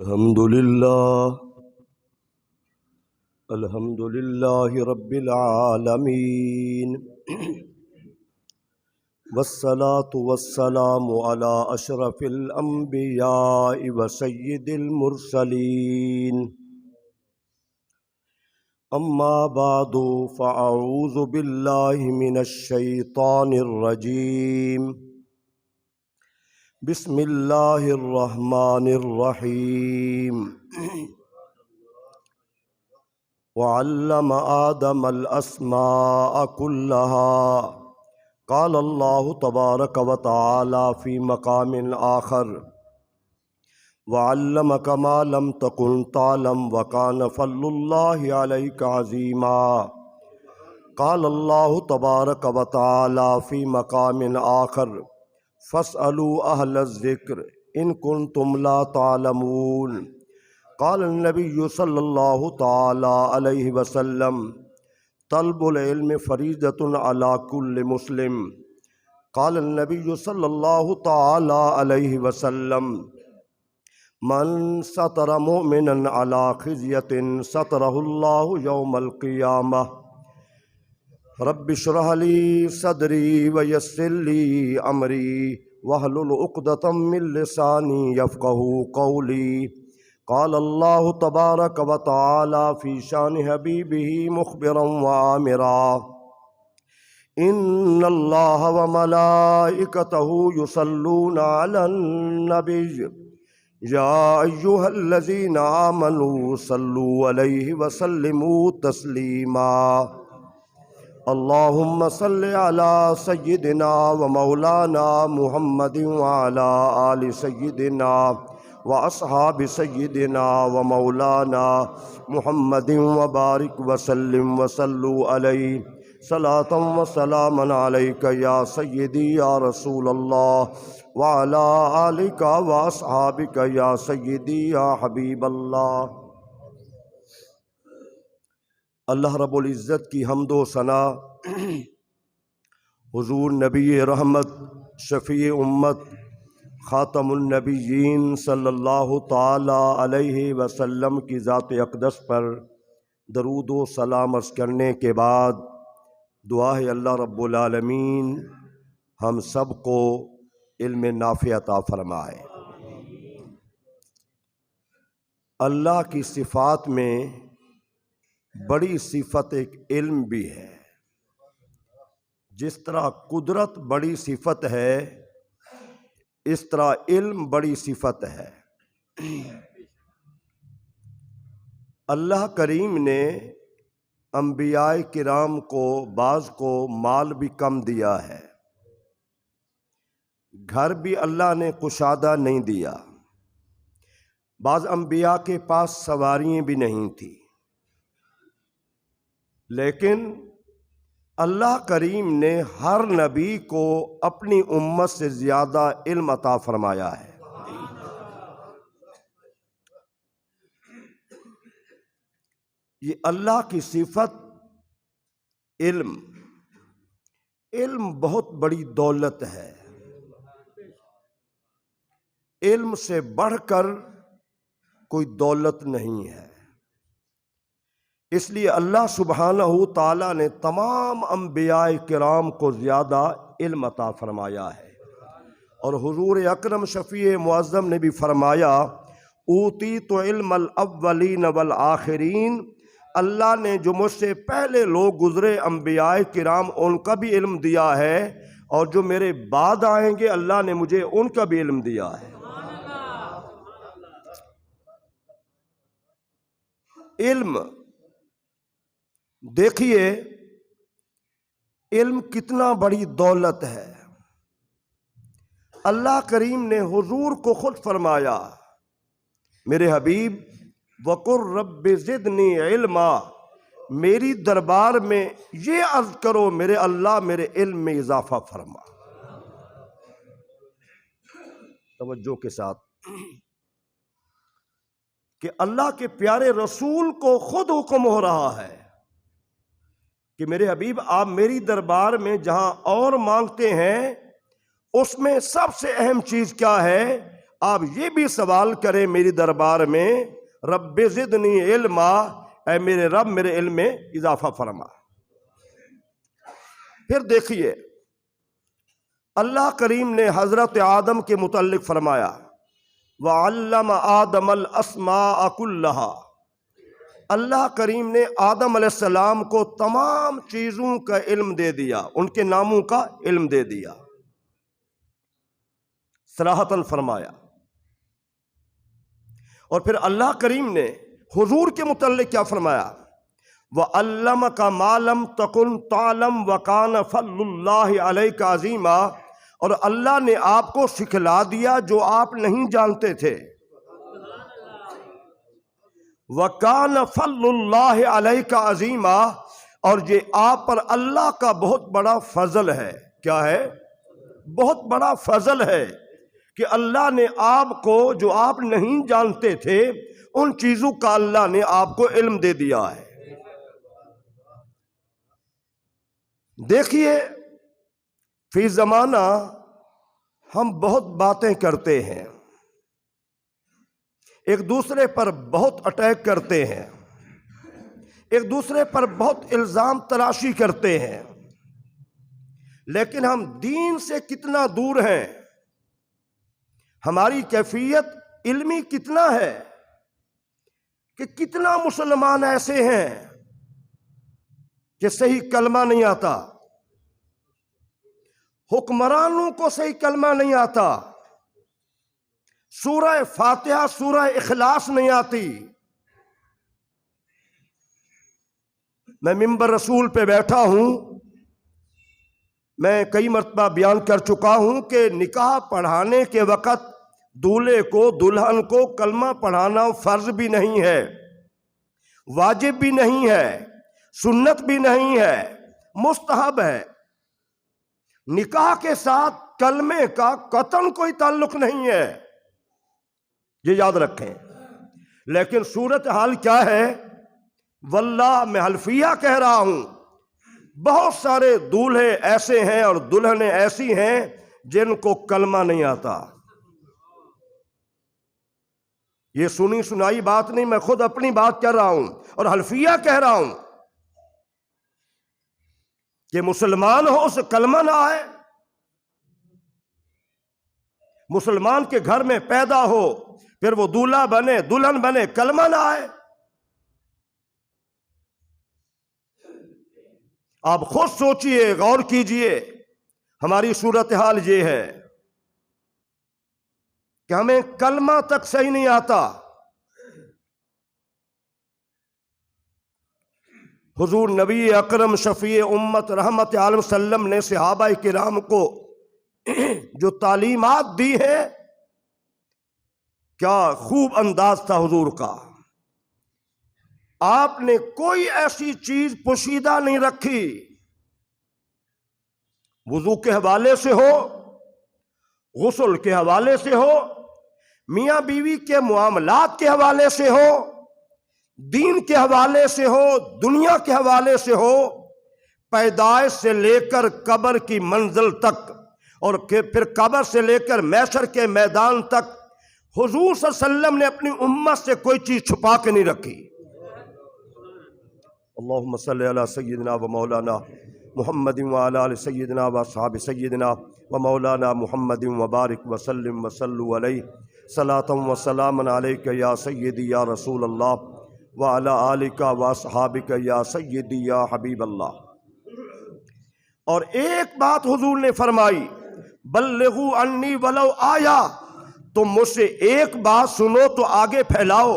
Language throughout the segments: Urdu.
الحمد لله رب العالمين والصلاة والسلام على أشرف الأنبياء وسيد المرسلين أما بعد فأعوذ بالله من الشيطان الرجيم بسم الله الرحمن الرحيم وعلم آدم الأسماء كلها قال الله تبارك وتعالى في مقام آخر وعلمك ما لم تكن تعلم وكان فضل الله عليك عظيما قال الله تبارك وتعالى في مقام آخر فاسألوا أهل الذكر إن كنتم لا تعلمون قال النبي صلى الله تعالى عليه وسلم طلب العلم فريضة على كل مسلم قال النبي صلى الله تعالى عليه وسلم من ستر مؤمنا على خزية ستره الله يوم القيامة رب اشرح لي صدري ويسر لي أمري واحلل عقدة من لساني يفقهوا قولي قال الله تبارك وتعالى في شان حبيبه مخبرا وآمرا إن الله وملائكته يصلون على النبي يا أيها الذين آمنوا صلوا عليه وسلموا تسليما اللهم صل على سيدنا ومولانا محمد وعلى آل سيدنا وأصحاب سيدنا ومولانا محمد وبارك وسلم وصلوا عليه صلاة وسلاما عليك يا سيدي يا رسول الله وعلى آلك وأصحابك يا سيدي يا حبيب اللہ۔ اللہ رب العزت کی حمد و ثنا حضور نبی رحمت شفیع امت خاتم النبیین صلی اللہ تعالی علیہ وسلم کی ذات اقدس پر درود و سلام عرض کرنے کے بعد دعا ہے اللہ رب العالمین ہم سب کو علم نافع عطا فرمائے۔ اللہ کی صفات میں بڑی صفت ایک علم بھی ہے۔ جس طرح قدرت بڑی صفت ہے اس طرح علم بڑی صفت ہے۔ اللہ کریم نے انبیاء کرام کو بعض کو مال بھی کم دیا ہے، گھر بھی اللہ نے کشادہ نہیں دیا، بعض انبیاء کے پاس سواریاں بھی نہیں تھیں، لیکن اللہ کریم نے ہر نبی کو اپنی امت سے زیادہ علم عطا فرمایا ہے۔ یہ اللہ کی صفت علم بہت بڑی دولت ہے۔ علم سے بڑھ کر کوئی دولت نہیں ہے۔ اس لیے اللہ سبحانہ تعالیٰ نے تمام انبیاء کرام کو زیادہ علم عطا فرمایا ہے، اور حضور اکرم شفیع معظم نے بھی فرمایا اوتیت علم الاولین والآخرین، اللہ نے جو مجھ سے پہلے لوگ گزرے انبیاء کرام ان کا بھی علم دیا ہے، اور جو میرے بعد آئیں گے اللہ نے مجھے ان کا بھی علم دیا ہے۔ علم دیکھیے علم کتنا بڑی دولت ہے۔ اللہ کریم نے حضور کو خود فرمایا میرے حبیب وَقُلْ رَبِّ زِدْنِي عِلْمًا، میری دربار میں یہ عرض کرو میرے اللہ میرے علم میں اضافہ فرما۔ توجہ کے ساتھ کہ اللہ کے پیارے رسول کو خود حکم ہو رہا ہے کہ میرے حبیب آپ میری دربار میں جہاں اور مانگتے ہیں اس میں سب سے اہم چیز کیا ہے؟ آپ یہ بھی سوال کریں میری دربار میں، رب زدنی علما، اے میرے رب میرے علم میں اضافہ فرما۔ پھر دیکھیے اللہ کریم نے حضرت آدم کے متعلق فرمایا وَعَلَّمَ آدَمَ الْأَسْمَاءَ كُلَّهَا، اللہ کریم نے آدم علیہ السلام کو تمام چیزوں کا علم دے دیا، ان کے ناموں کا علم دے دیا، صراحتاً فرمایا۔ اور پھر اللہ کریم نے حضور کے متعلق کیا فرمایا؟ وَعَلَّمَكَ مَا لَمْ تَكُنْ تَعْلَمْ وَكَانَ فَضْلُ اللَّهِ عَلَيْكَ عَظِيمًا، اور اللہ نے آپ کو سکھلا دیا جو آپ نہیں جانتے تھے۔ وَكَانَ فَضْلُ اللَّهِ عَلَيْكَ عَظِيمًا، اور یہ آپ پر اللہ کا بہت بڑا فضل ہے۔ کیا ہے؟ بہت بڑا فضل ہے کہ اللہ نے آپ کو جو آپ نہیں جانتے تھے ان چیزوں کا اللہ نے آپ کو علم دے دیا ہے۔ دیکھیے فی زمانہ ہم بہت باتیں کرتے ہیں، ایک دوسرے پر بہت اٹیک کرتے ہیں، ایک دوسرے پر بہت الزام تراشی کرتے ہیں، لیکن ہم دین سے کتنا دور ہیں؟ ہماری کیفیت علمی کتنا ہے کہ کتنا مسلمان ایسے ہیں کہ صحیح کلمہ نہیں آتا، حکمرانوں کو صحیح کلمہ نہیں آتا، سورہ فاتحہ سورہ اخلاص نہیں آتی۔ میں منبر رسول پہ بیٹھا ہوں، میں کئی مرتبہ بیان کر چکا ہوں کہ نکاح پڑھانے کے وقت دولہے کو دلہن کو کلمہ پڑھانا فرض بھی نہیں ہے، واجب بھی نہیں ہے، سنت بھی نہیں ہے، مستحب ہے۔ نکاح کے ساتھ کلمے کا قطعاً کوئی تعلق نہیں ہے، یہ یاد رکھیں۔ لیکن صورتحال کیا ہے؟ واللہ میں حلفیہ کہہ رہا ہوں، بہت سارے دولہے ایسے ہیں اور دلہنیں ایسی ہیں جن کو کلمہ نہیں آتا۔ یہ سنی سنائی بات نہیں، میں خود اپنی بات کر رہا ہوں اور حلفیہ کہہ رہا ہوں کہ مسلمان ہو اسے کلمہ نہ آئے، مسلمان کے گھر میں پیدا ہو پھر وہ دولہا بنے دلہن بنے کلمہ نہ آئے۔ آپ خود سوچئے، غور کیجئے، ہماری صورتحال یہ ہے کہ ہمیں کلمہ تک صحیح نہیں آتا۔ حضور نبی اکرم شفیع امت رحمت عالم وسلم نے صحابہ کرام کو جو تعلیمات دی ہے، کیا خوب انداز تھا حضور کا۔ آپ نے کوئی ایسی چیز پوشیدہ نہیں رکھی، وضو کے حوالے سے ہو، غسل کے حوالے سے ہو، میاں بیوی کے معاملات کے حوالے سے ہو، دین کے حوالے سے ہو، دنیا کے حوالے سے ہو، پیدائش سے لے کر قبر کی منزل تک اور پھر قبر سے لے کر محشر کے میدان تک حضور صلی اللہ علیہ وسلم نے اپنی امت سے کوئی چیز چھپا کے نہیں رکھی۔ اللہم صلی علی سیدنا و مولانا محمد وعلی آل سیدنا و اصحاب سیدنا و مولانا محمد وبارک وسلم وصلوا علیہ صلاۃ و سلام علیک یا سیدی یا رسول اللہ وعلی آلک و اصحابک یا سیدی یا حبیب اللہ۔ اور ایک بات حضور نے فرمائی، بلغوا عنی ولو آیا، تم مجھ سے ایک بات سنو تو آگے پھیلاؤ۔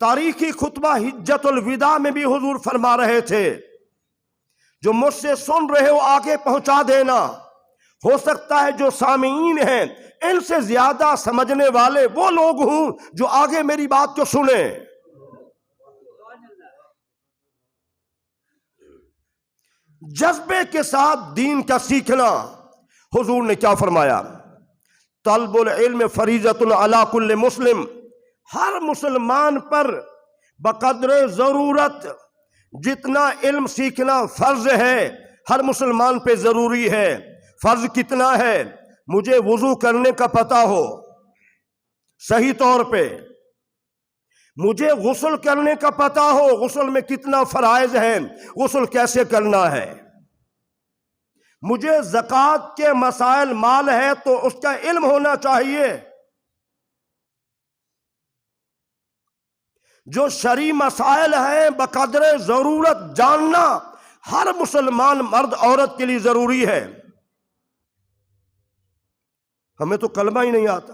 تاریخی خطبہ حجت الوداع میں بھی حضور فرما رہے تھے، جو مجھ سے سن رہے ہو آگے پہنچا دینا۔ ہو سکتا ہے جو سامعین ہیں ان سے زیادہ سمجھنے والے وہ لوگ ہوں جو آگے میری بات کو سنیں۔ جذبے کے ساتھ دین کا سیکھنا۔ حضور نے کیا فرمایا؟ طلب العلم فریضۃ علی کل مسلم، ہر مسلمان پر بقدر ضرورت جتنا علم سیکھنا فرض ہے، ہر مسلمان پہ ضروری ہے۔ فرض کتنا ہے؟ مجھے وضو کرنے کا پتہ ہو صحیح طور پہ، مجھے غسل کرنے کا پتہ ہو، غسل میں کتنا فرائض ہیں، غسل کیسے کرنا ہے، مجھے زکوٰۃ کے مسائل مال ہے تو اس کا علم ہونا چاہیے، جو شرعی مسائل ہیں بقدر ضرورت جاننا ہر مسلمان مرد عورت کے لیے ضروری ہے۔ ہمیں تو کلمہ ہی نہیں آتا،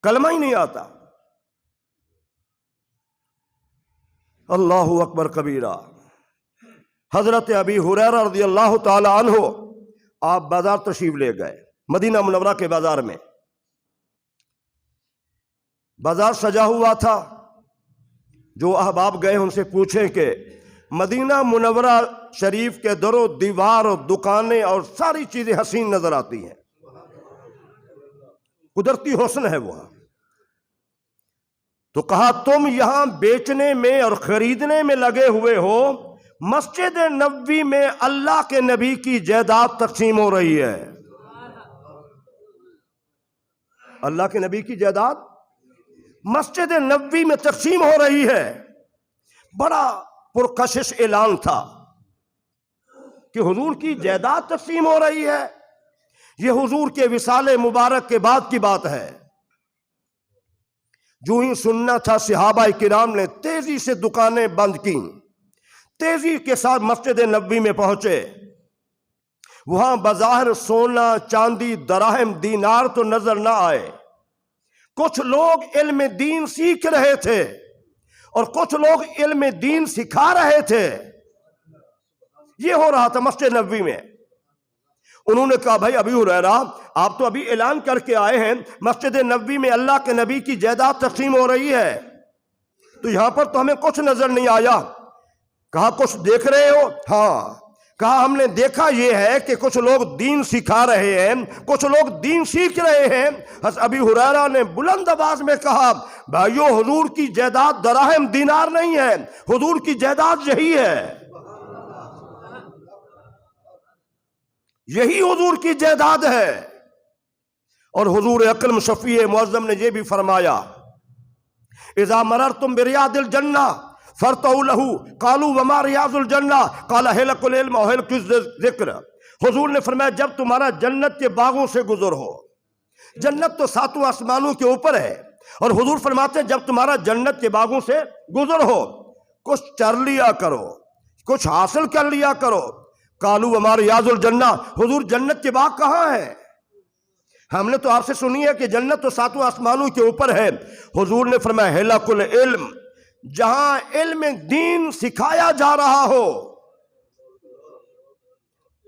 کلمہ ہی نہیں آتا۔ اللہ اکبر کبیرہ۔ حضرت ابی ہریرہ رضی اللہ تعالی عنہ آپ بازار تشریف لے گئے، مدینہ منورہ کے بازار میں۔ بازار سجا ہوا تھا، جو احباب گئے ان سے پوچھیں کہ مدینہ منورہ شریف کے در و دیوار اور دکانیں اور ساری چیزیں حسین نظر آتی ہیں، قدرتی حسن ہے وہاں، تو کہا تم یہاں بیچنے میں اور خریدنے میں لگے ہوئے ہو، مسجد نبوی میں اللہ کے نبی کی جائیداد تقسیم ہو رہی ہے۔ اللہ کے نبی کی جائیداد مسجد نبوی میں تقسیم ہو رہی ہے۔ بڑا پرکشش اعلان تھا کہ حضور کی جائیداد تقسیم ہو رہی ہے، یہ حضور کے وصال مبارک کے بعد کی بات ہے۔ جو ہی سننا تھا صحابہ کرام نے تیزی سے دکانیں بند کی، تیزی کے ساتھ مسجد نبوی میں پہنچے۔ وہاں بظاہر سونا چاندی دراہم دینار تو نظر نہ آئے، کچھ لوگ علم دین سیکھ رہے تھے اور کچھ لوگ علم دین سکھا رہے تھے، یہ ہو رہا تھا مسجد نبوی میں۔ انہوں نے کہا بھائی ابی ہریرہ آپ تو ابھی اعلان کر کے آئے ہیں مسجد نبوی میں اللہ کے نبی کی جائیداد تقسیم ہو رہی ہے، تو یہاں پر تو ہمیں کچھ نظر نہیں آیا۔ کہا کچھ دیکھ رہے ہو؟ ہاں۔ کہا ہم نے دیکھا یہ ہے کہ کچھ لوگ دین سکھا رہے ہیں، کچھ لوگ دین سیکھ رہے ہیں۔ ابی ہریرہ نے بلند آواز میں کہا بھائیو حضور کی جائیداد دراہم دینار نہیں ہے، حضور کی جائیداد یہی ہے، یہی حضور کی جائیداد ہے۔ اور حضور اکرم شفیع معظم نے یہ بھی فرمایا اذا مررتم بریاض الجنہ فارتعوا لہ قالوا وما ریاض الجنہ قال حلق العلم وحلق الذکر۔ حضور نے فرمایا جب تمہارا جنت کے باغوں سے گزر ہو، جنت تو ساتوں آسمانوں کے اوپر ہے، اور حضور فرماتے ہیں جب تمہارا جنت کے باغوں سے گزر ہو کچھ چر لیا کرو، کچھ حاصل کر لیا کرو۔ قالوا وما ریاض الجنہ، حضور جنت کے باغ کہاں ہے؟ ہم نے تو آپ سے سنی ہے کہ جنت تو ساتوں آسمانوں کے اوپر ہے۔ حضور نے فرمایا حلق العلم، جہاں علم دین سکھایا جا رہا ہو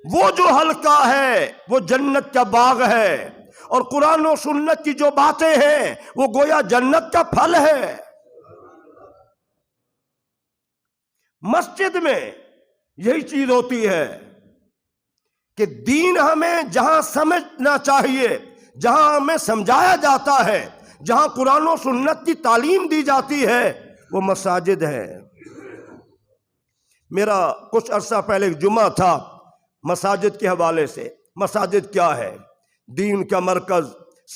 وہ جو حلقہ ہے وہ جنت کا باغ ہے، اور قرآن و سنت کی جو باتیں ہیں وہ گویا جنت کا پھل ہے۔ مسجد میں یہی چیز ہوتی ہے کہ دین ہمیں جہاں سمجھنا چاہیے، جہاں ہمیں سمجھایا جاتا ہے، جہاں قرآن و سنت کی تعلیم دی جاتی ہے وہ مساجد ہے۔ میرا کچھ عرصہ پہلے ایک جمعہ تھا مساجد کے حوالے سے۔ مساجد کیا ہے؟ دین کا مرکز،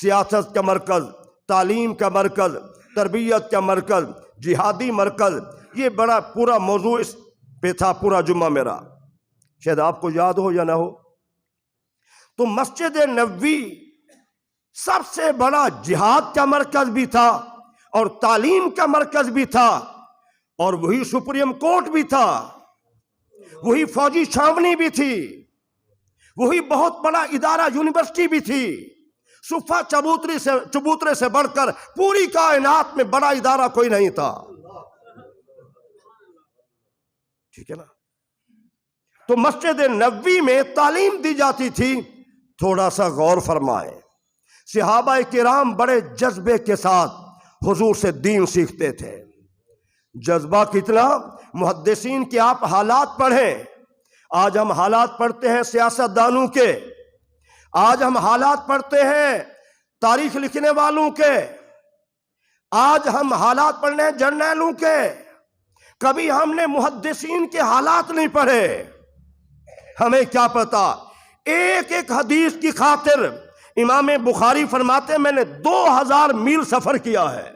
سیاست کا مرکز، تعلیم کا مرکز، تربیت کا مرکز، جہادی مرکز، یہ بڑا پورا موضوع اس پہ تھا پورا جمعہ میرا، شاید آپ کو یاد ہو یا نہ ہو۔ تو مسجد نبوی سب سے بڑا جہاد کا مرکز بھی تھا اور تعلیم کا مرکز بھی تھا، اور وہی سپریم کورٹ بھی تھا، وہی فوجی چھاونی بھی تھی، وہی بہت بڑا ادارہ یونیورسٹی بھی تھی۔ صفہ چبوترے سے بڑھ کر پوری کائنات میں بڑا ادارہ کوئی نہیں تھا، ٹھیک ہے نا؟ تو مسجد نبوی میں تعلیم دی جاتی تھی۔ تھوڑا سا غور فرمائیں، صحابہ کرام بڑے جذبے کے ساتھ حضور سے دین سیکھتے تھے۔ جذبہ کتنا، محدثین کے آپ حالات پڑھیں۔ آج ہم حالات پڑھتے ہیں سیاست دانوں کے، آج ہم حالات پڑھتے ہیں تاریخ لکھنے والوں کے، آج ہم حالات پڑھنے ہیں جرنیلوں کے، کبھی ہم نے محدثین کے حالات نہیں پڑھے۔ ہمیں کیا پتا ایک ایک حدیث کی خاطر امام بخاری فرماتے ہیں میں نے 2000 میل سفر کیا ہے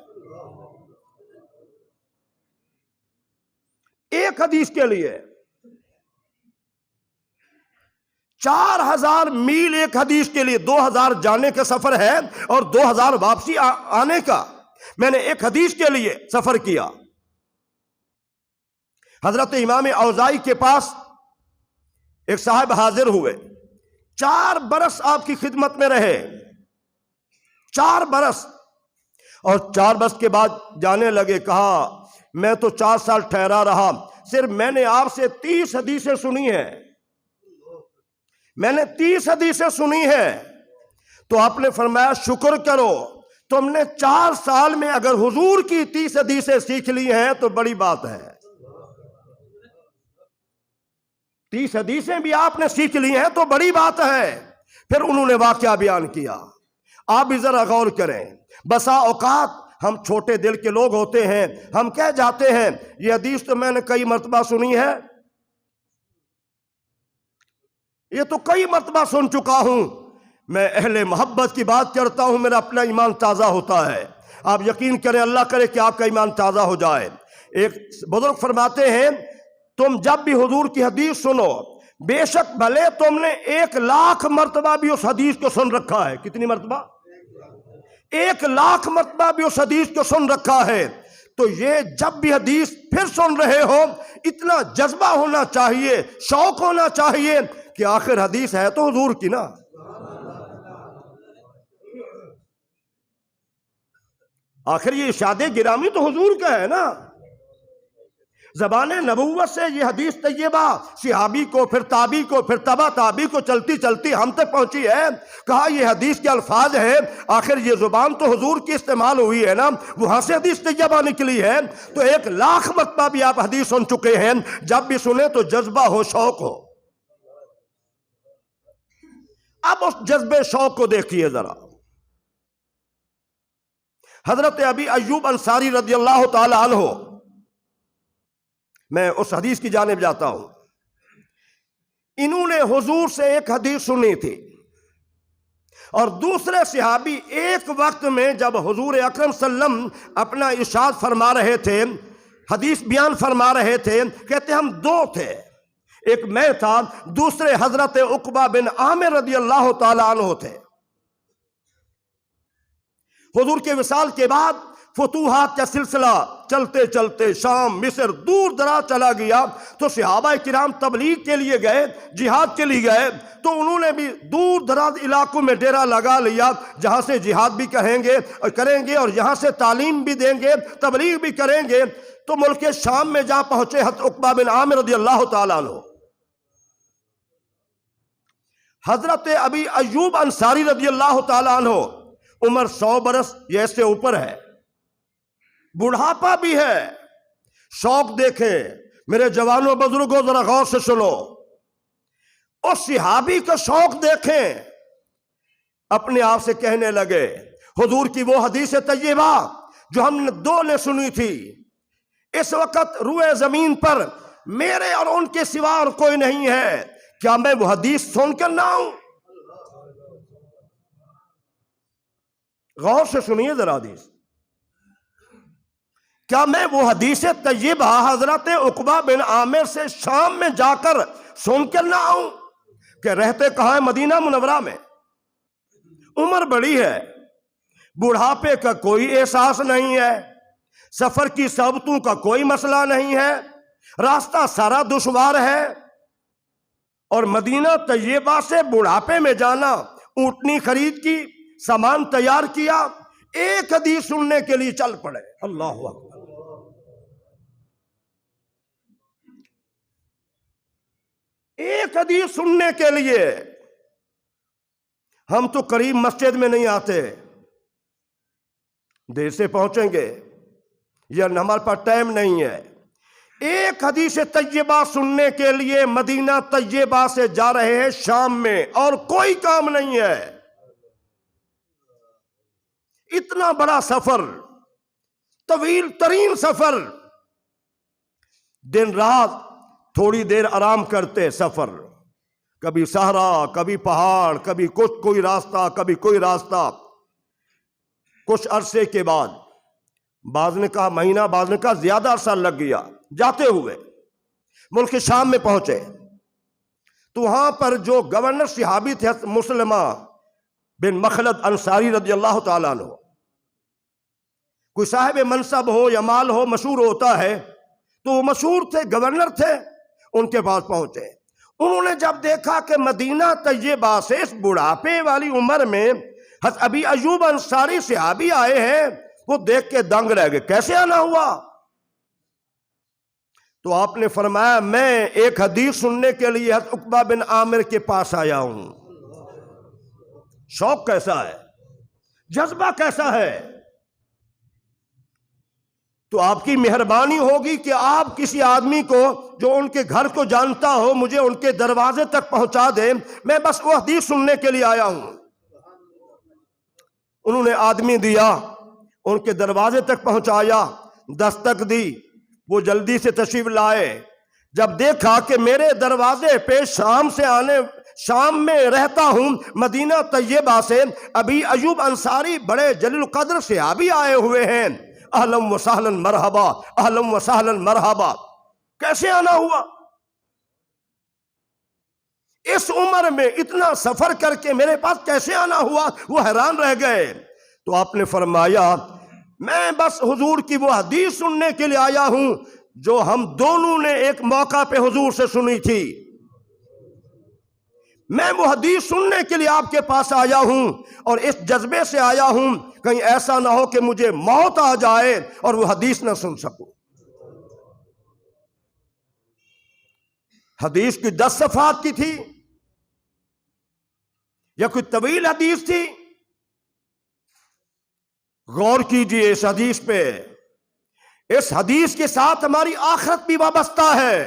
ایک حدیث کے لیے. 4000 میل ایک حدیث کے لیے. 2000 جانے کا سفر ہے اور 2000 واپسی آنے کا. میں نے ایک حدیث کے لیے سفر کیا. حضرت امام اوزائی کے پاس ایک صاحب حاضر ہوئے. 4 برس آپ کی خدمت میں رہے. 4 برس. اور 4 برس کے بعد جانے لگے. کہا میں تو 4 سال ٹھہرا رہا, صرف میں نے آپ سے 30 حدیثیں سنی ہیں. میں نے 30 حدیثیں سنی ہیں. تو آپ نے فرمایا شکر کرو, تم نے 4 سال میں اگر حضور کی 30 حدیثیں سیکھ لی ہیں تو بڑی بات ہے. 30 حدیثیں بھی آپ نے سیکھ لی ہیں تو بڑی بات ہے. پھر انہوں نے واقعہ بیان کیا. آپ بھی ذرا غور کریں. بسا اوقات ہم چھوٹے دل کے لوگ ہوتے ہیں, ہم کہہ جاتے ہیں یہ حدیث تو میں نے کئی مرتبہ سنی ہے, یہ تو کئی مرتبہ سن چکا ہوں. میں اہل محبت کی بات کرتا ہوں, میرا اپنا ایمان تازہ ہوتا ہے. آپ یقین کریں, اللہ کرے کہ آپ کا ایمان تازہ ہو جائے. ایک بزرگ فرماتے ہیں تم جب بھی حضور کی حدیث سنو, بے شک بھلے تم نے 1,00,000 مرتبہ بھی اس حدیث کو سن رکھا ہے. کتنی مرتبہ؟ 1,00,000 مرتبہ بھی اس حدیث کو سن رکھا ہے. تو یہ جب بھی حدیث پھر سن رہے ہو, اتنا جذبہ ہونا چاہیے, شوق ہونا چاہیے کہ آخر حدیث ہے تو حضور کی نا. آخر یہ ارشاد گرامی تو حضور کا ہے نا. زبان نبوت سے یہ حدیث طیبہ صحابی کو, پھر تابی کو, پھر تبا تابی کو چلتی چلتی ہم تک پہنچی ہے. کہا یہ حدیث کے الفاظ ہیں, آخر یہ زبان تو حضور کی استعمال ہوئی ہے نا, وہاں سے حدیث طیبہ نکلی ہے. تو 1,00,000 مرتبہ بھی آپ حدیث سن چکے ہیں. جب بھی سنیں تو جذبہ ہو, شوق ہو. اب اس جذبے شوق کو دیکھیے ذرا. حضرت ابی ایوب انصاری رضی اللہ تعالی عنہ, میں اس حدیث کی جانب جاتا ہوں. انہوں نے حضور سے ایک حدیث سنی تھی, اور دوسرے صحابی ایک وقت میں جب حضور اکرم صلی اللہ علیہ وسلم اپنا ارشاد فرما رہے تھے, حدیث بیان فرما رہے تھے, کہتے ہم 2 تھے, ایک میں تھا, دوسرے حضرت عقبہ بن عامر رضی اللہ تعالی عنہ تھے. حضور کے وصال کے بعد فتوحات کا سلسلہ چلتے چلتے شام, مصر, دور دراز چلا گیا. تو صحابہ کرام تبلیغ کے لیے گئے, جہاد کے لیے گئے. تو انہوں نے بھی دور دراز علاقوں میں ڈیرا لگا لیا, جہاں سے جہاد بھی کریں گے اور یہاں سے تعلیم بھی دیں گے, تبلیغ بھی کریں گے. تو ملک شام میں جا پہنچے حضرت عقبہ بن عامر رضی اللہ تعالیٰ عنہ. حضرت ابی ایوب انصاری رضی اللہ تعالیٰ عنہ, عمر 100 برس یہ سے اوپر ہے, بڑھاپا بھی ہے. شوق دیکھیں میرے جوانوں بزرگوں, ذرا غور سے سنو. اس صحابی کا شوق دیکھیں. اپنے آپ سے کہنے لگے حضور کی وہ حدیث طیبہ جو ہم نے 2 نے سنی تھی, اس وقت روئے زمین پر میرے اور ان کے سوا اور کوئی نہیں ہے, کیا میں وہ حدیث سن کر نہ آؤں؟ غور سے سنیے ذرا حدیث. کیا میں وہ حدیث طیبہ حضرت عقبہ بن عامر سے شام میں جا کر سن کر نہ آؤں؟ کہ رہتے کہاں ہے؟ مدینہ منورہ میں. عمر بڑی ہے, بڑھاپے کا کوئی احساس نہیں ہے, سفر کی صعوبتوں کا کوئی مسئلہ نہیں ہے, راستہ سارا دشوار ہے. اور مدینہ طیبہ سے بڑھاپے میں جانا, اونٹنی خرید کی, سامان تیار کیا, ایک حدیث سننے کے لیے چل پڑے. اللہ اکبر. ایک حدیث سننے کے لیے. ہم تو قریب مسجد میں نہیں آتے, دیر سے پہنچیں گے یا ہمارے پاس ٹائم نہیں ہے. ایک حدیث طیبہ سننے کے لیے مدینہ طیبہ سے جا رہے ہیں شام میں, اور کوئی کام نہیں ہے. اتنا بڑا سفر, طویل ترین سفر, دن رات تھوڑی دیر آرام کرتے سفر, کبھی صحرا، کبھی پہاڑ، کبھی کچھ کوئی راستہ، کبھی کوئی راستہ۔ کچھ عرصے کے بعد، بعض نے کہا مہینہ، بعض نے کہا زیادہ عرصہ لگ گیا، جاتے ہوئے ملک شام میں پہنچے تو وہاں پر جو گورنر صحابی تھے مسلمہ بن مخلد انصاری رضی اللہ تعالیٰ عنہ، کوئی صاحب منصب ہو یا مال ہو مشہور ہوتا ہے، تو وہ مشہور تھے، گورنر تھے، ان کے پاس پہنچے۔ انہوں نے جب دیکھا کہ مدینہ طیبہ سے اس بڑھاپے والی عمر میں حضرت ابی ایوب انصاری صحابی آئے ہیں، وہ دیکھ کے دنگ رہ گئے، کیسے آنا ہوا؟ تو آپ نے فرمایا میں ایک حدیث سننے کے لیے حضرت عقبہ بن عامر کے پاس آیا ہوں۔ شوق کیسا ہے، جذبہ کیسا ہے! تو آپ کی مہربانی ہوگی کہ آپ کسی آدمی کو جو ان کے گھر کو جانتا ہو مجھے ان کے دروازے تک پہنچا دیں، میں بس وہ حدیث سننے کے لیے آیا ہوں۔ انہوں نے آدمی دیا، ان کے دروازے تک پہنچایا، دستک دی، وہ جلدی سے تشریف لائے۔ جب دیکھا کہ میرے دروازے پہ شام میں رہتا ہوں، مدینہ طیبہ سے ابی ایوب انصاری بڑے جلیل القدر صحابی آئے ہوئے ہیں، اہلاً و سہلاً مرحبا، اہلاً و سہلاً مرحبا، کیسے آنا ہوا؟ اس عمر میں اتنا سفر کر کے میرے پاس کیسے آنا ہوا؟ وہ حیران رہ گئے۔ تو آپ نے فرمایا میں بس حضور کی وہ حدیث سننے کے لیے آیا ہوں جو ہم دونوں نے ایک موقع پہ حضور سے سنی تھی۔ میں وہ حدیث سننے کے لیے آپ کے پاس آیا ہوں، اور اس جذبے سے آیا ہوں کہیں ایسا نہ ہو کہ مجھے موت آ جائے اور وہ حدیث نہ سن سکوں۔ حدیث کی 10 صفحات کی تھی یا کوئی طویل حدیث تھی؟ غور کیجئے اس حدیث پہ۔ اس حدیث کے ساتھ ہماری آخرت بھی وابستہ ہے۔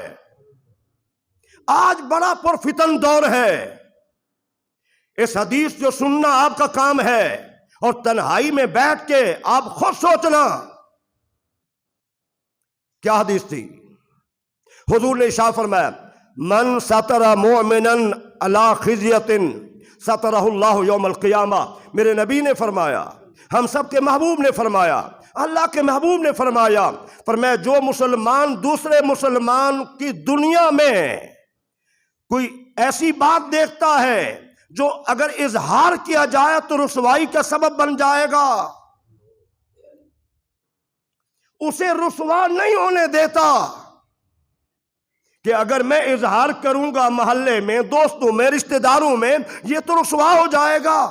آج بڑا پرفتن دور ہے، اس حدیث جو سننا آپ کا کام ہے، اور تنہائی میں بیٹھ کے آپ خود سوچنا کیا حدیث تھی۔ حضور نے ارشاد فرمایا من ستر مؤمنا علی خزیۃ سترہ اللہ یوم القیامہ۔ میرے نبی نے فرمایا، ہم سب کے محبوب نے فرمایا، اللہ کے محبوب نے فرمایا جو مسلمان دوسرے مسلمان کی دنیا میں کوئی ایسی بات دیکھتا ہے جو اگر اظہار کیا جائے تو رسوائی کا سبب بن جائے گا، اسے رسوا نہیں ہونے دیتا کہ اگر میں اظہار کروں گا محلے میں، دوستوں میں، رشتہ داروں میں، یہ تو رسوا ہو جائے گا۔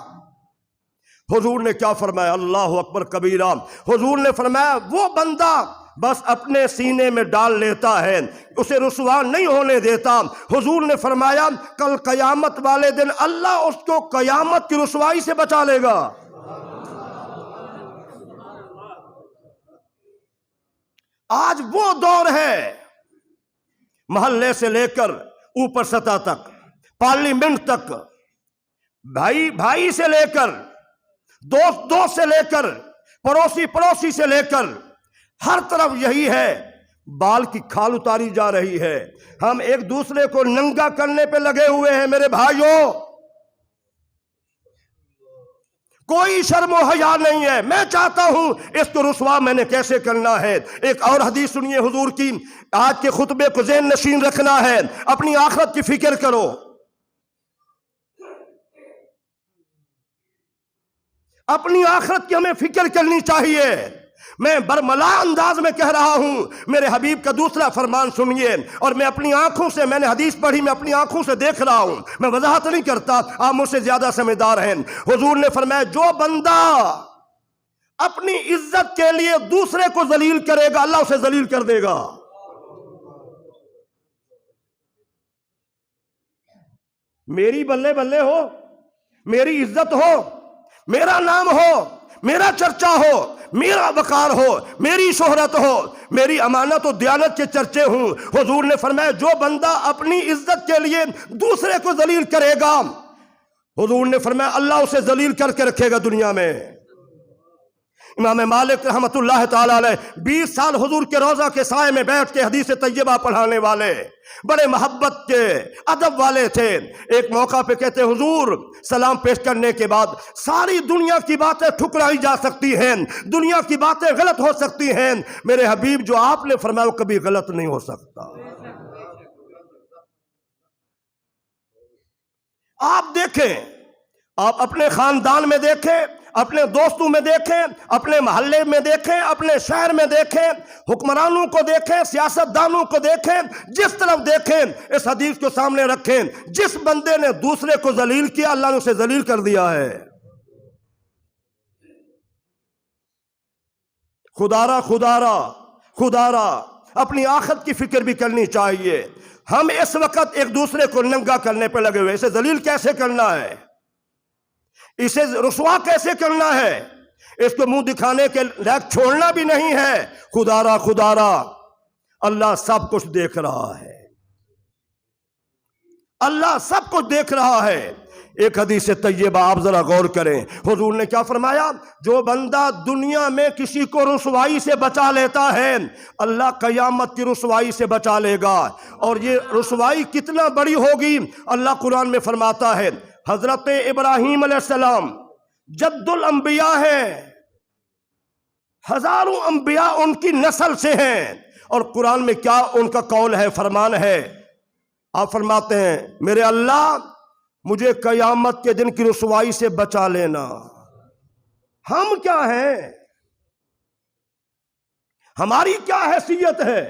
حضور نے کیا فرمایا؟ اللہ اکبر کبیرہ۔ حضور نے فرمایا وہ بندہ بس اپنے سینے میں ڈال لیتا ہے، اسے رسوا نہیں ہونے دیتا۔ حضور نے فرمایا کل قیامت والے دن اللہ اس کو قیامت کی رسوائی سے بچا لے گا۔ آج وہ دور ہے، محلے سے لے کر اوپر سطح تک، پارلیمنٹ تک، بھائی بھائی سے لے کر، دوست دوست سے لے کر، پڑوسی پڑوسی سے لے کر، ہر طرف یہی ہے، بال کی کھال اتاری جا رہی ہے۔ ہم ایک دوسرے کو ننگا کرنے پہ لگے ہوئے ہیں میرے بھائیوں، کوئی شرم و حیا نہیں ہے۔ میں چاہتا ہوں اس کو رسوا میں نے کیسے کرنا ہے۔ ایک اور حدیث سنیے حضور کی، آج کے خطبے کو ذہن نشین رکھنا ہے، اپنی آخرت کی فکر کرو۔ اپنی آخرت کی ہمیں فکر کرنی چاہیے۔ میں برملا انداز میں کہہ رہا ہوں، میرے حبیب کا دوسرا فرمان سنیے، اور میں اپنی آنکھوں سے، میں نے حدیث پڑھی، میں اپنی آنکھوں سے دیکھ رہا ہوں، میں وضاحت نہیں کرتا، آپ مجھ سے زیادہ سمجھدار ہیں۔ حضور نے فرمایا جو بندہ اپنی عزت کے لیے دوسرے کو ذلیل کرے گا اللہ اسے ذلیل کر دے گا۔ میری بلے بلے ہو، میری عزت ہو، میرا نام ہو، میرا چرچا ہو، میرا وقار ہو، میری شہرت ہو، میری امانت و دیانت کے چرچے ہوں۔ حضور نے فرمایا جو بندہ اپنی عزت کے لیے دوسرے کو ذلیل کرے گا، حضور نے فرمایا اللہ اسے ذلیل کر کے رکھے گا دنیا میں۔ امام مالک رحمۃ اللہ تعالی علیہ 20 سال حضور کے روضہ کے سائے میں بیٹھ کے حدیث طیبہ پڑھانے والے، بڑے محبت کے ادب والے تھے۔ ایک موقع پہ کہتے حضور سلام پیش کرنے کے بعد ساری دنیا کی باتیں ٹھکرائی جا سکتی ہیں، دنیا کی باتیں غلط ہو سکتی ہیں، میرے حبیب جو آپ نے فرمایا وہ کبھی غلط نہیں ہو سکتا۔ آپ دیکھیں، آپ اپنے خاندان میں دیکھیں، اپنے دوستوں میں دیکھیں، اپنے محلے میں دیکھیں، اپنے شہر میں دیکھیں، حکمرانوں کو دیکھیں، سیاست دانوں کو دیکھیں، جس طرف دیکھیں اس حدیث کو سامنے رکھیں، جس بندے نے دوسرے کو ذلیل کیا اللہ نے اسے ذلیل کر دیا ہے۔ خدارا اپنی آخرت کی فکر بھی کرنی چاہیے۔ ہم اس وقت ایک دوسرے کو ننگا کرنے پہ لگے ہوئے، اسے ذلیل کیسے کرنا ہے، اسے رسوا کیسے کرنا ہے، اس کو منہ دکھانے کے لائق چھوڑنا بھی نہیں ہے۔ خدارا اللہ سب کچھ دیکھ رہا ہے، اللہ سب کچھ دیکھ رہا ہے۔ ایک حدیث طیبہ آپ ذرا غور کریں، حضور نے کیا فرمایا؟ جو بندہ دنیا میں کسی کو رسوائی سے بچا لیتا ہے اللہ قیامت کی رسوائی سے بچا لے گا۔ اور یہ رسوائی کتنا بڑی ہوگی، اللہ قرآن میں فرماتا ہے حضرت ابراہیم علیہ السلام جد الانبیاء ہیں، ہزاروں انبیاء ان کی نسل سے ہیں، اور قرآن میں کیا ان کا قول ہے، فرمان ہے، آپ فرماتے ہیں میرے اللہ مجھے قیامت کے دن کی رسوائی سے بچا لینا۔ ہم کیا ہیں، ہماری کیا حیثیت ہے؟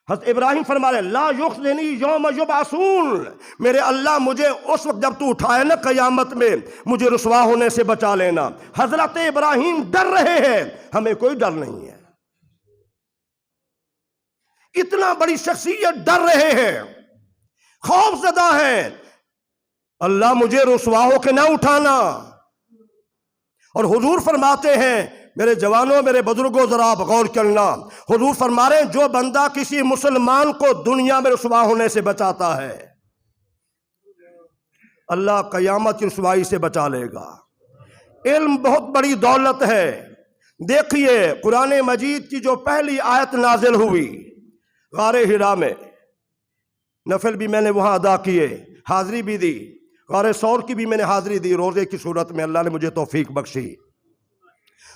حضرت ابراہیم فرما رہے لا یخزنی یوم یبعثون، میرے اللہ مجھے اس وقت جب تو اٹھائے نا قیامت میں مجھے رسوا ہونے سے بچا لینا۔ حضرت ابراہیم ڈر رہے ہیں، ہمیں کوئی ڈر نہیں ہے، اتنا بڑی شخصیت ڈر رہے ہیں، خوف زدہ ہیں، اللہ مجھے رسوا ہو کے نہ اٹھانا۔ اور حضور فرماتے ہیں میرے جوانوں، میرے بزرگوں، ذرا آپ غور کرنا، حضور فرما رہے ہیں جو بندہ کسی مسلمان کو دنیا میں رسوا ہونے سے بچاتا ہے اللہ قیامت کی رسوائی سے بچا لے گا۔ علم بہت بڑی دولت ہے۔ دیکھیے قرآن مجید کی جو پہلی آیت نازل ہوئی غار حرا میں، نفل بھی میں نے وہاں ادا کیے، حاضری بھی دی، غار ثور کی بھی میں نے حاضری دی روزے کی صورت میں، اللہ نے مجھے توفیق بخشی۔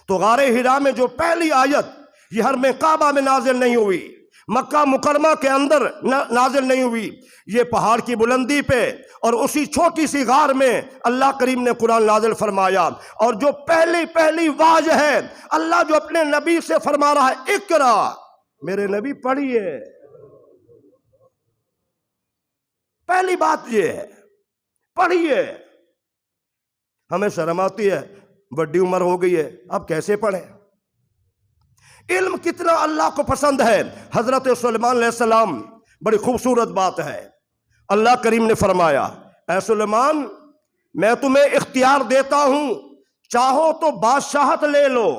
تو غار حرا میں جو پہلی آیت یہ حرم کعبہ میں نازل نہیں ہوئی، مکہ مکرمہ کے اندر نازل نہیں ہوئی، یہ پہاڑ کی بلندی پہ اور اسی چھوٹی سی غار میں اللہ کریم نے قرآن نازل فرمایا۔ اور جو پہلی واج ہے اللہ جو اپنے نبی سے فرما رہا ہے اقرا، میرے نبی پڑھیے، پہلی بات یہ ہے پڑھیے۔ ہمیں شرم آتی ہے، بڑی عمر ہو گئی ہے، اب کیسے پڑھیں؟ علم کتنا اللہ کو پسند ہے۔ حضرت سلیمان علیہ السلام، بڑی خوبصورت بات ہے، اللہ کریم نے فرمایا اے سلیمان میں تمہیں اختیار دیتا ہوں، چاہو تو بادشاہت لے لو،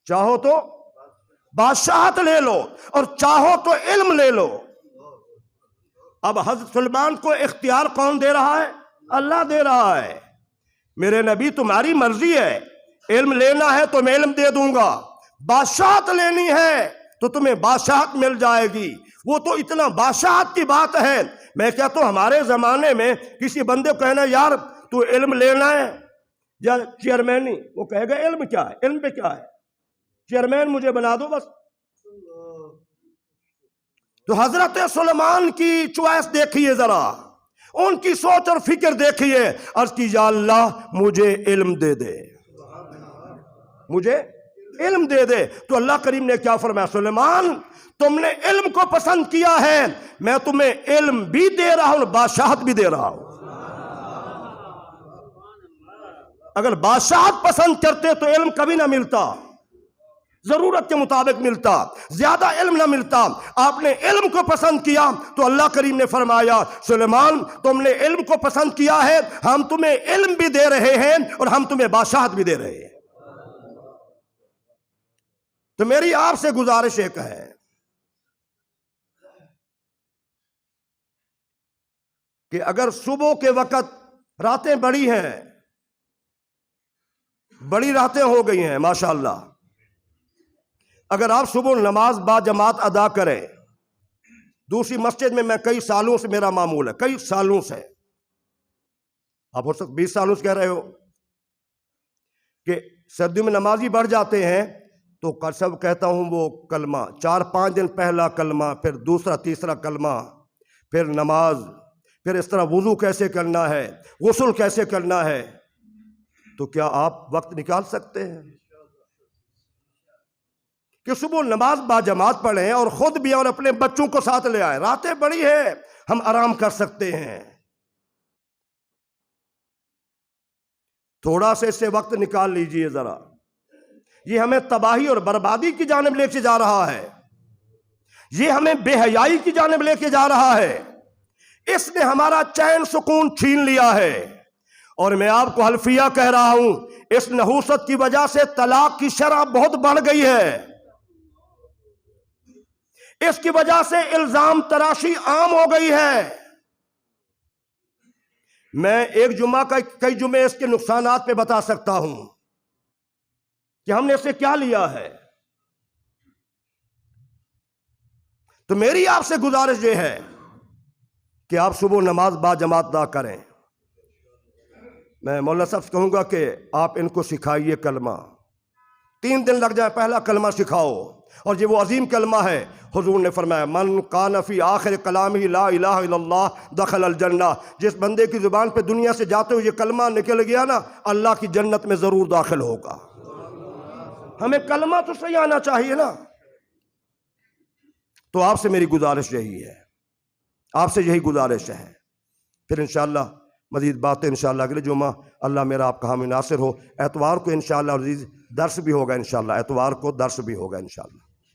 چاہو تو بادشاہت لے لو اور چاہو تو علم لے لو۔ اب حضرت سلیمان کو اختیار کون دے رہا ہے؟ اللہ دے رہا ہے۔ میرے نبی تمہاری مرضی ہے، علم لینا ہے تو میں علم دے دوں گا، بادشاہت لینی ہے تو تمہیں بادشاہت مل جائے گی۔ وہ تو اتنا بادشاہت کی بات ہے، میں کہتا ہوں ہمارے زمانے میں کسی بندے کو کہنا یار تو علم لینا ہے یا چیئرمین، وہ کہے گا علم کیا ہے، علم پہ کیا ہے، چیئرمین مجھے بنا دو بس۔ تو حضرت سلیمان کی چوائس دیکھیے ذرا، ان کی سوچ اور فکر دیکھیے، عرض کی یا اللہ مجھے علم دے دے، مجھے علم دے دے۔ تو اللہ کریم نے کیا فرمایا؟ سلیمان تم نے علم کو پسند کیا ہے، میں تمہیں علم بھی دے رہا ہوں، بادشاہت بھی دے رہا ہوں۔ اگر بادشاہت پسند کرتے تو علم کبھی نہ ملتا، ضرورت کے مطابق ملتا، زیادہ علم نہ ملتا۔ آپ نے علم کو پسند کیا تو اللہ کریم نے فرمایا سلیمان تم نے علم کو پسند کیا ہے، ہم تمہیں علم بھی دے رہے ہیں اور ہم تمہیں بادشاہت بھی دے رہے ہیں۔ تو میری آپ سے گزارش ایک ہے کہ اگر صبح کے وقت راتیں بڑی ہیں بڑی راتیں ہو گئی ہیں ماشاءاللہ. اگر آپ صبح نماز با جماعت ادا کریں، دوسری مسجد میں کئی سالوں سے میرا معمول ہے، کئی سالوں سے، آپ ہو سکتے 20 سالوں سے کہہ رہے ہو کہ سردیوں میں نمازی بڑھ جاتے ہیں تو سب کہتا ہوں وہ کلمہ 4-5 دن پہلا کلمہ، پھر دوسرا تیسرا کلمہ، پھر نماز، پھر اس طرح وضو کیسے کرنا ہے، غسل کیسے کرنا ہے. تو کیا آپ وقت نکال سکتے ہیں کہ صبح نماز با جماعت پڑھیں اور خود بھی اور اپنے بچوں کو ساتھ لے آئیں؟ راتیں بڑی ہیں، ہم آرام کر سکتے ہیں. تھوڑا سے اس سے وقت نکال لیجئے ذرا. یہ ہمیں تباہی اور بربادی کی جانب لے کے جا رہا ہے، یہ ہمیں بے حیائی کی جانب لے کے جا رہا ہے. اس نے ہمارا چین سکون چھین لیا ہے. اور میں آپ کو حلفیہ کہہ رہا ہوں، اس نحوست کی وجہ سے طلاق کی شرح بہت بڑھ گئی ہے. اس کی وجہ سے الزام تراشی عام ہو گئی ہے. میں ایک جمعہ کا کئی جمعے اس کے نقصانات پہ بتا سکتا ہوں کہ ہم نے اس سے کیا لیا ہے. تو میری آپ سے گزارش یہ ہے کہ آپ صبح نماز با جماعت ادا کریں. میں مولانا صاحب سے کہوں گا کہ آپ ان کو سکھائیے کلمہ. 3 دن لگ جائے، پہلا کلمہ سکھاؤ. اور یہ وہ عظیم کلمہ ہے، حضور نے فرمایا من کان فی آخر کلامہ لا الہ الا اللہ دخل الجنہ. جس بندے کی زبان پہ دنیا سے جاتے ہوئے یہ کلمہ نکل گیا نا، اللہ کی جنت میں ضرور داخل ہوگا. ہمیں کلمہ تو صحیح آنا چاہیے نا. تو آپ سے میری گزارش یہی ہے، آپ سے یہی گزارش ہے. پھر انشاءاللہ مزید باتیں انشاءاللہ اگلے جمعہ اللہ میرا آپ کا حامی ناصر ہو. اتوار کو انشاءاللہ عزیز درس بھی ہوگا، انشاءاللہ اتوار کو درس بھی ہوگا انشاءاللہ.